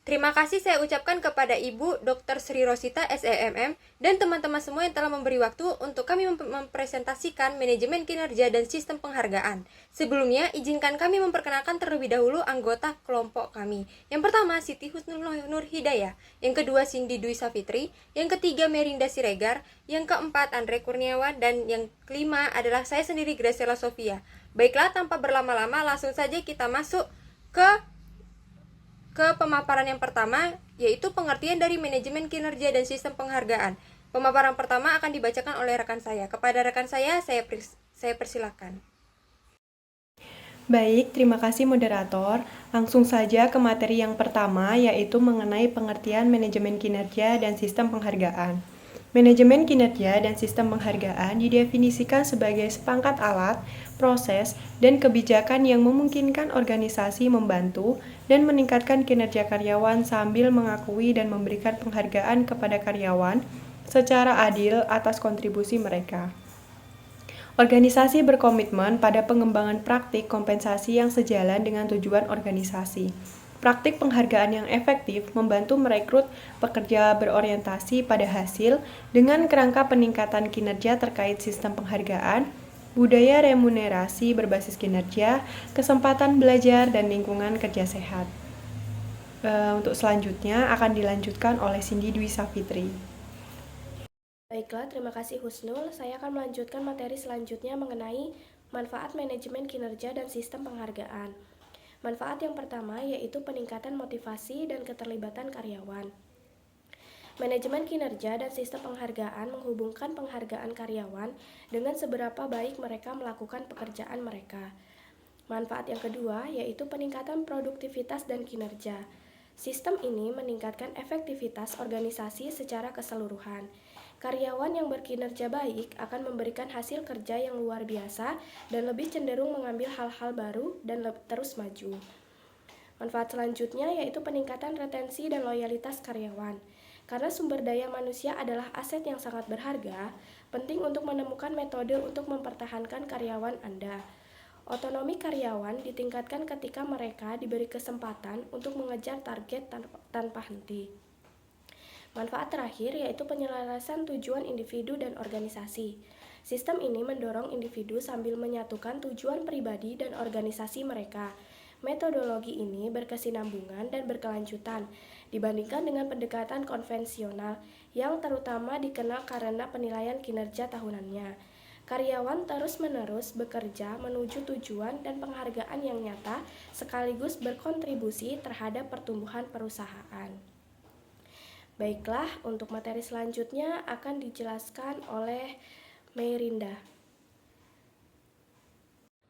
Terima kasih saya ucapkan kepada Ibu Dr. Sri Rosita SEMM dan teman-teman semua yang telah memberi waktu untuk kami mempresentasikan manajemen kinerja dan sistem penghargaan. Sebelumnya, izinkan kami memperkenalkan terlebih dahulu anggota kelompok kami. Yang pertama, Siti Husnul Nur Hidayah. Yang kedua, Cindy Dwi Savitri. Yang ketiga, Merinda Siregar. Yang keempat, Andre Kurniawan. Dan yang kelima adalah saya sendiri, Graciela Sofia. Baiklah, tanpa berlama-lama, langsung saja kita masuk ke pemaparan yang pertama, yaitu pengertian dari manajemen kinerja dan sistem penghargaan. Pemaparan pertama akan dibacakan oleh rekan saya. Kepada rekan saya persilakan. Baik, terima kasih moderator. Langsung saja ke materi yang pertama, yaitu mengenai pengertian manajemen kinerja dan sistem penghargaan. Manajemen kinerja dan sistem penghargaan didefinisikan sebagai sepangkat alat, proses, dan kebijakan yang memungkinkan organisasi membantu dan meningkatkan kinerja karyawan sambil mengakui dan memberikan penghargaan kepada karyawan secara adil atas kontribusi mereka. Organisasi berkomitmen pada pengembangan praktik kompensasi yang sejalan dengan tujuan organisasi. Praktik penghargaan yang efektif membantu merekrut pekerja berorientasi pada hasil dengan kerangka peningkatan kinerja terkait sistem penghargaan, budaya remunerasi berbasis kinerja, kesempatan belajar, dan lingkungan kerja sehat. Untuk selanjutnya akan dilanjutkan oleh Cindy Dwi Savitri. Baiklah, terima kasih Husnul. Saya akan melanjutkan materi selanjutnya mengenai manfaat manajemen kinerja dan sistem penghargaan. Manfaat yang pertama yaitu peningkatan motivasi dan keterlibatan karyawan. Manajemen kinerja dan sistem penghargaan menghubungkan penghargaan karyawan dengan seberapa baik mereka melakukan pekerjaan mereka. Manfaat yang kedua yaitu peningkatan produktivitas dan kinerja. Sistem ini meningkatkan efektivitas organisasi secara keseluruhan. Karyawan yang berkinerja baik akan memberikan hasil kerja yang luar biasa dan lebih cenderung mengambil hal-hal baru dan terus maju. Manfaat selanjutnya yaitu peningkatan retensi dan loyalitas karyawan. Karena sumber daya manusia adalah aset yang sangat berharga, penting untuk menemukan metode untuk mempertahankan karyawan Anda. Otonomi karyawan ditingkatkan ketika mereka diberi kesempatan untuk mengejar target tanpa henti. Manfaat terakhir yaitu penyelarasan tujuan individu dan organisasi. Sistem ini mendorong individu sambil menyatukan tujuan pribadi dan organisasi mereka. Metodologi ini berkesinambungan dan berkelanjutan dibandingkan dengan pendekatan konvensional yang terutama dikenal karena penilaian kinerja tahunannya. Karyawan terus-menerus bekerja menuju tujuan dan penghargaan yang nyata sekaligus berkontribusi terhadap pertumbuhan perusahaan. Baiklah, untuk materi selanjutnya akan dijelaskan oleh Merinda.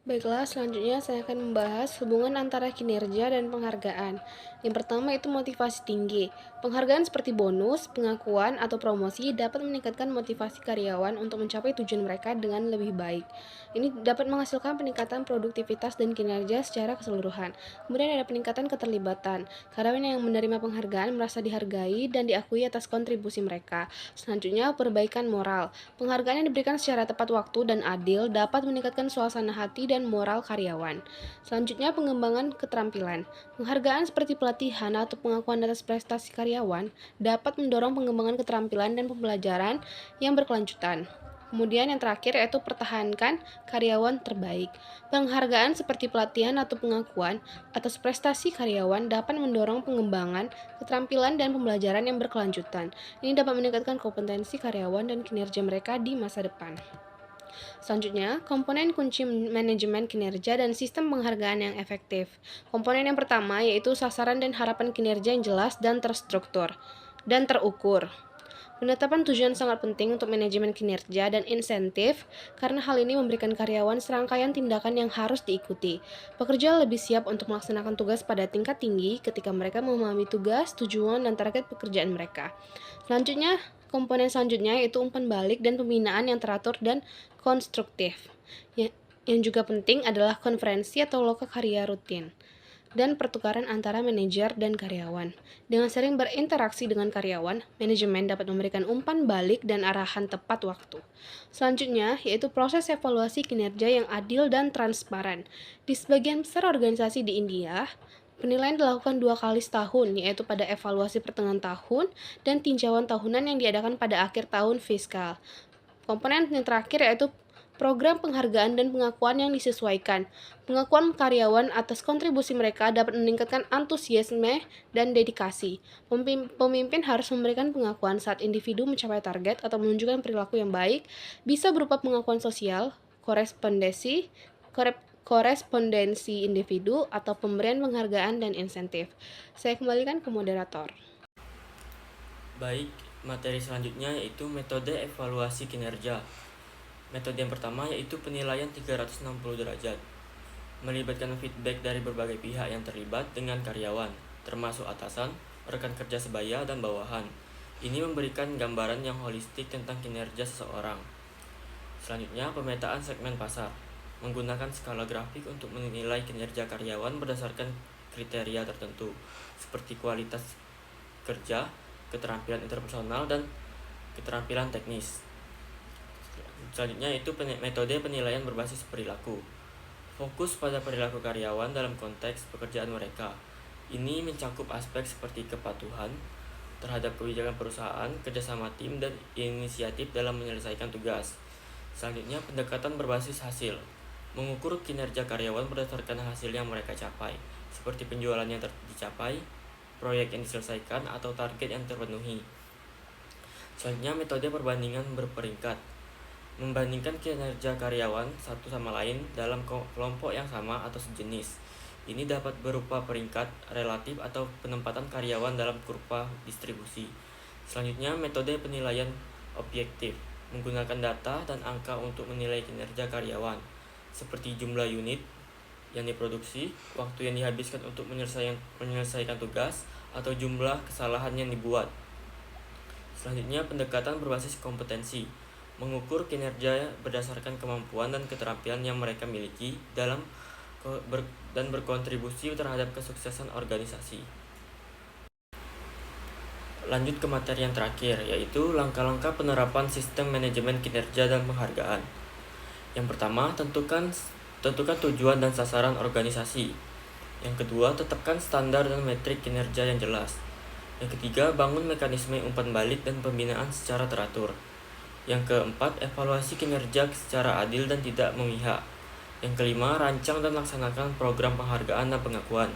Baiklah, selanjutnya saya akan membahas hubungan antara kinerja dan penghargaan. Yang pertama itu motivasi tinggi. Penghargaan seperti bonus, pengakuan, atau promosi dapat meningkatkan motivasi karyawan untuk mencapai tujuan mereka dengan lebih baik. Ini dapat menghasilkan peningkatan produktivitas dan kinerja secara keseluruhan. Kemudian ada peningkatan keterlibatan. Karyawan yang menerima penghargaan merasa dihargai dan diakui atas kontribusi mereka. Selanjutnya, perbaikan moral. Penghargaan yang diberikan secara tepat waktu dan adil dapat meningkatkan suasana hati dan moral karyawan. Selanjutnya, pengembangan keterampilan. Penghargaan seperti pelatihan atau pengakuan atas prestasi karyawan dapat mendorong pengembangan keterampilan dan pembelajaran yang berkelanjutan. Kemudian yang terakhir yaitu pertahankan karyawan terbaik. Penghargaan seperti pelatihan atau pengakuan atas prestasi karyawan dapat mendorong pengembangan keterampilan dan pembelajaran yang berkelanjutan. Ini dapat meningkatkan kompetensi karyawan dan kinerja mereka di masa depan. Selanjutnya, komponen kunci manajemen kinerja dan sistem penghargaan yang efektif. Komponen yang pertama yaitu sasaran dan harapan kinerja yang jelas dan terstruktur dan terukur. Penetapan tujuan sangat penting untuk manajemen kinerja dan insentif karena hal ini memberikan karyawan serangkaian tindakan yang harus diikuti. Pekerja lebih siap untuk melaksanakan tugas pada tingkat tinggi ketika mereka memahami tugas, tujuan, dan target pekerjaan mereka. Selanjutnya, komponen selanjutnya yaitu umpan balik dan pembinaan yang teratur dan konstruktif. Yang juga penting adalah konferensi atau loka karya rutin dan pertukaran antara manajer dan karyawan. Dengan sering berinteraksi dengan karyawan, manajemen dapat memberikan umpan balik dan arahan tepat waktu. Selanjutnya, yaitu proses evaluasi kinerja yang adil dan transparan. Di sebagian besar organisasi di India, Penilaian dilakukan 2 kali setahun, yaitu pada evaluasi pertengahan tahun dan tinjauan tahunan yang diadakan pada akhir tahun fiskal. Komponen yang terakhir yaitu program penghargaan dan pengakuan yang disesuaikan. Pengakuan karyawan atas kontribusi mereka dapat meningkatkan antusiasme dan dedikasi. Pemimpin harus memberikan pengakuan saat individu mencapai target atau menunjukkan perilaku yang baik, bisa berupa pengakuan sosial, korespondensi individu, atau pemberian penghargaan dan insentif. Saya kembalikan ke moderator. Baik, materi selanjutnya yaitu metode evaluasi kinerja. Metode yang pertama yaitu penilaian 360 derajat. Melibatkan feedback dari berbagai pihak yang terlibat dengan karyawan, termasuk atasan, rekan kerja sebaya, dan bawahan. Ini memberikan gambaran yang holistik tentang kinerja seseorang. Selanjutnya, pemetaan segmen pasar. Menggunakan skala grafik untuk menilai kinerja karyawan berdasarkan kriteria tertentu, seperti kualitas kerja, keterampilan interpersonal, dan keterampilan teknis. Selanjutnya itu metode penilaian berbasis perilaku. Fokus pada perilaku karyawan dalam konteks pekerjaan mereka. Ini mencakup aspek seperti kepatuhan terhadap kebijakan perusahaan, kerjasama tim, dan inisiatif dalam menyelesaikan tugas. Selanjutnya, pendekatan berbasis hasil. Mengukur kinerja karyawan berdasarkan hasil yang mereka capai, seperti penjualan yang dicapai, proyek yang diselesaikan, atau target yang terpenuhi. Selanjutnya, metode perbandingan berperingkat. Membandingkan kinerja karyawan satu sama lain dalam kelompok yang sama atau sejenis. Ini dapat berupa peringkat relatif atau penempatan karyawan dalam kurva distribusi. Selanjutnya, metode penilaian objektif. Menggunakan data dan angka untuk menilai kinerja karyawan, seperti jumlah unit yang diproduksi, waktu yang dihabiskan untuk menyelesaikan tugas, atau jumlah kesalahan yang dibuat. Selanjutnya, pendekatan berbasis kompetensi. Mengukur kinerja berdasarkan kemampuan dan keterampilan yang mereka miliki dan berkontribusi terhadap kesuksesan organisasi. Lanjut ke materi yang terakhir, yaitu langkah-langkah penerapan sistem manajemen kinerja dan penghargaan. Yang pertama, tentukan tujuan dan sasaran organisasi. Yang kedua, tetapkan standar dan metrik kinerja yang jelas. Yang ketiga, bangun mekanisme umpan balik dan pembinaan secara teratur. Yang keempat, evaluasi kinerja secara adil dan tidak memihak. Yang kelima, rancang dan laksanakan program penghargaan dan pengakuan.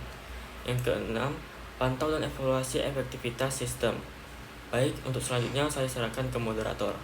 Yang keenam, pantau dan evaluasi efektivitas sistem. Baik, untuk selanjutnya saya serahkan ke moderator.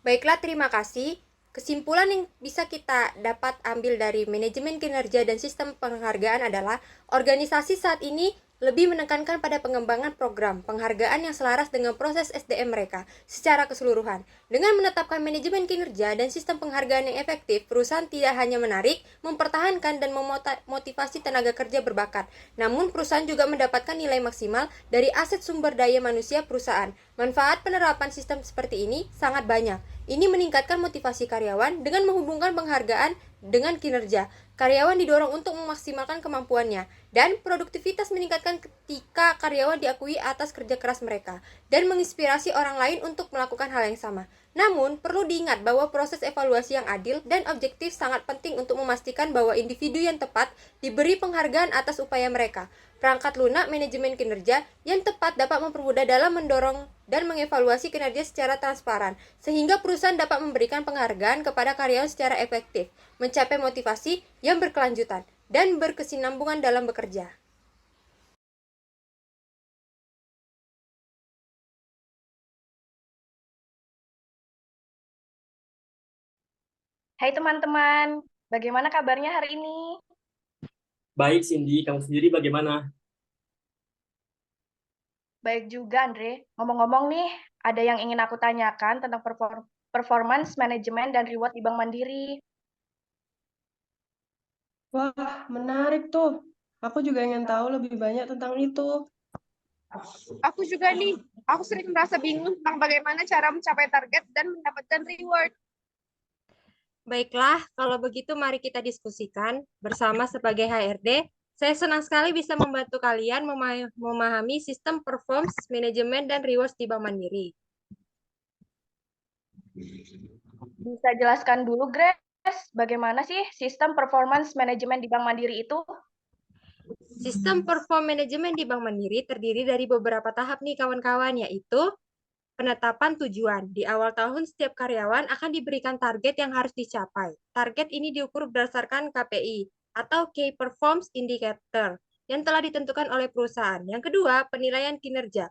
Baiklah, terima kasih. Kesimpulan yang bisa kita dapat ambil dari manajemen kinerja dan sistem penghargaan adalah organisasi saat ini lebih menekankan pada pengembangan program penghargaan yang selaras dengan proses SDM mereka secara keseluruhan. Dengan menetapkan manajemen kinerja dan sistem penghargaan yang efektif, perusahaan tidak hanya menarik, mempertahankan, dan memotivasi tenaga kerja berbakat, namun perusahaan juga mendapatkan nilai maksimal dari aset sumber daya manusia perusahaan. Manfaat penerapan sistem seperti ini sangat banyak. Ini meningkatkan motivasi karyawan dengan menghubungkan penghargaan dengan kinerja. Karyawan didorong untuk memaksimalkan kemampuannya, dan produktivitas meningkatkan ketika karyawan diakui atas kerja keras mereka, dan menginspirasi orang lain untuk melakukan hal yang sama. Namun, perlu diingat bahwa proses evaluasi yang adil dan objektif sangat penting untuk memastikan bahwa individu yang tepat diberi penghargaan atas upaya mereka. Perangkat lunak manajemen kinerja yang tepat dapat mempermudah dalam mendorong dan mengevaluasi kinerja secara transparan, sehingga perusahaan dapat memberikan penghargaan kepada karyawan secara efektif, mencapai motivasi yang berkelanjutan, dan berkesinambungan dalam bekerja. Hai teman-teman, bagaimana kabarnya hari ini? Baik, Cindy, kamu sendiri bagaimana? Baik juga, Andre. Ngomong-ngomong nih, ada yang ingin aku tanyakan tentang performance manajemen dan reward di Bank Mandiri. Wah, menarik tuh. Aku juga ingin tahu lebih banyak tentang itu. Aku juga nih, aku sering merasa bingung tentang bagaimana cara mencapai target dan mendapatkan reward. Baiklah, kalau begitu mari kita diskusikan bersama sebagai HRD. Saya senang sekali bisa membantu kalian memahami sistem performance, manajemen, dan rewards di Bank Mandiri. Bisa jelaskan dulu, Grace, bagaimana sih sistem performance manajemen di Bank Mandiri itu? Sistem perform management di Bank Mandiri terdiri dari beberapa tahap nih kawan-kawan, yaitu penetapan tujuan. Di awal tahun, setiap karyawan akan diberikan target yang harus dicapai. Target ini diukur berdasarkan KPI atau Key Performance Indicator yang telah ditentukan oleh perusahaan. Yang kedua, penilaian kinerja.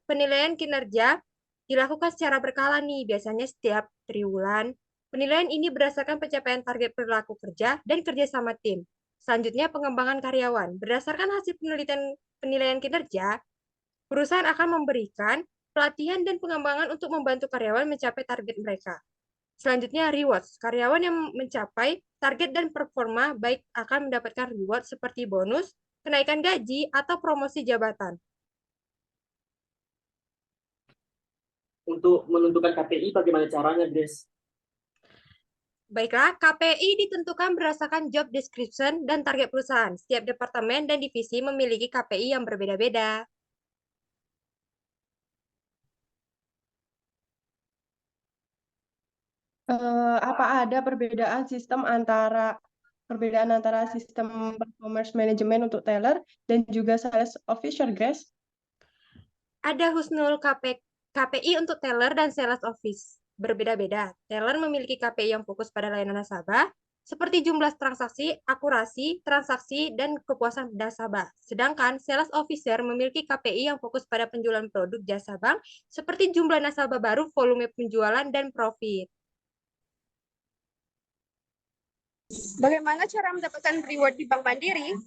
Penilaian kinerja dilakukan secara berkala nih, biasanya setiap triwulan. Penilaian ini berdasarkan pencapaian target perilaku kerja dan kerjasama tim. Selanjutnya, pengembangan karyawan. Berdasarkan hasil penilaian kinerja, perusahaan akan memberikan pelatihan dan pengembangan untuk membantu karyawan mencapai target mereka. Selanjutnya, rewards. Karyawan yang mencapai target dan performa baik akan mendapatkan reward seperti bonus, kenaikan gaji, atau promosi jabatan. Untuk menentukan KPI bagaimana caranya, Grace? Baiklah, KPI ditentukan berdasarkan job description dan target perusahaan. Setiap departemen dan divisi memiliki KPI yang berbeda-beda. Apa ada perbedaan antara sistem performance management untuk teller dan juga sales officer, Grace? Ada Husnul KPI untuk teller dan sales office. Berbeda-beda. Teller memiliki KPI yang fokus pada layanan nasabah, seperti jumlah transaksi, akurasi, transaksi, dan kepuasan nasabah. Sedangkan sales officer memiliki KPI yang fokus pada penjualan produk jasa bank, seperti jumlah nasabah baru, volume penjualan, dan profit. Bagaimana cara mendapatkan reward di Bank Mandiri?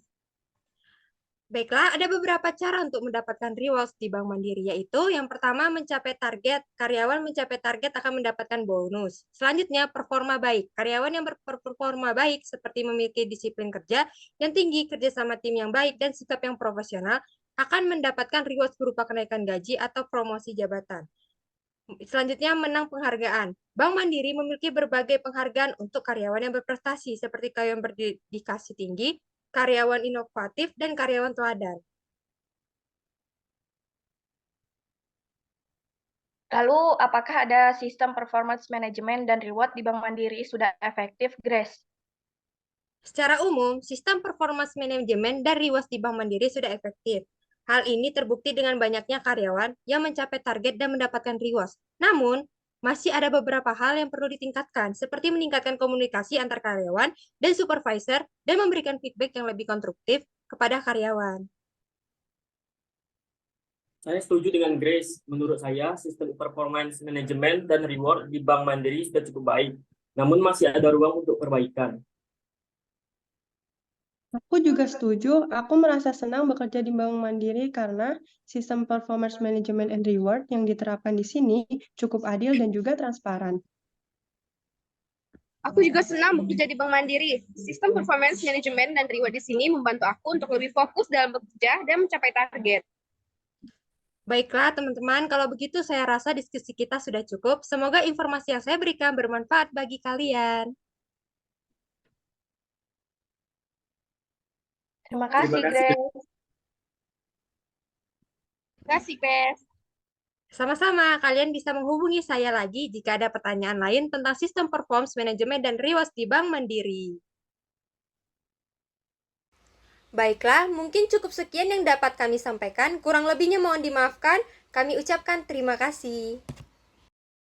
Baiklah, ada beberapa cara untuk mendapatkan rewards di Bank Mandiri, yaitu yang pertama mencapai target. Karyawan mencapai target akan mendapatkan bonus. Selanjutnya, performa baik. Karyawan yang berperforma baik seperti memiliki disiplin kerja yang tinggi, kerjasama tim yang baik, dan sikap yang profesional akan mendapatkan rewards berupa kenaikan gaji atau promosi jabatan. Selanjutnya, menang penghargaan. Bank Mandiri memiliki berbagai penghargaan untuk karyawan yang berprestasi, seperti karyawan berdedikasi tinggi, karyawan inovatif, dan karyawan teladan. Lalu, apakah ada sistem performance management dan reward di Bank Mandiri sudah efektif, Grace? Secara umum, sistem performance management dan rewards di Bank Mandiri sudah efektif. Hal ini terbukti dengan banyaknya karyawan yang mencapai target dan mendapatkan rewards. Namun, masih ada beberapa hal yang perlu ditingkatkan, seperti meningkatkan komunikasi antar karyawan dan supervisor dan memberikan feedback yang lebih konstruktif kepada karyawan. Saya setuju dengan Grace. Menurut saya, sistem performance management dan reward di Bank Mandiri sudah cukup baik. Namun masih ada ruang untuk perbaikan. Aku juga setuju. Aku merasa senang bekerja di Bank Mandiri karena sistem performance management and reward yang diterapkan di sini cukup adil dan juga transparan. Aku juga senang bekerja di Bank Mandiri. Sistem performance management dan reward di sini membantu aku untuk lebih fokus dalam bekerja dan mencapai target. Baiklah, teman-teman, kalau begitu saya rasa diskusi kita sudah cukup. Semoga informasi yang saya berikan bermanfaat bagi kalian. Terima kasih, Terima kasih. Grace. Terima kasih, Grace. Sama-sama, kalian bisa menghubungi saya lagi jika ada pertanyaan lain tentang sistem performance management dan rewards di Bank Mandiri. Baiklah, mungkin cukup sekian yang dapat kami sampaikan. Kurang lebihnya mohon dimaafkan. Kami ucapkan terima kasih.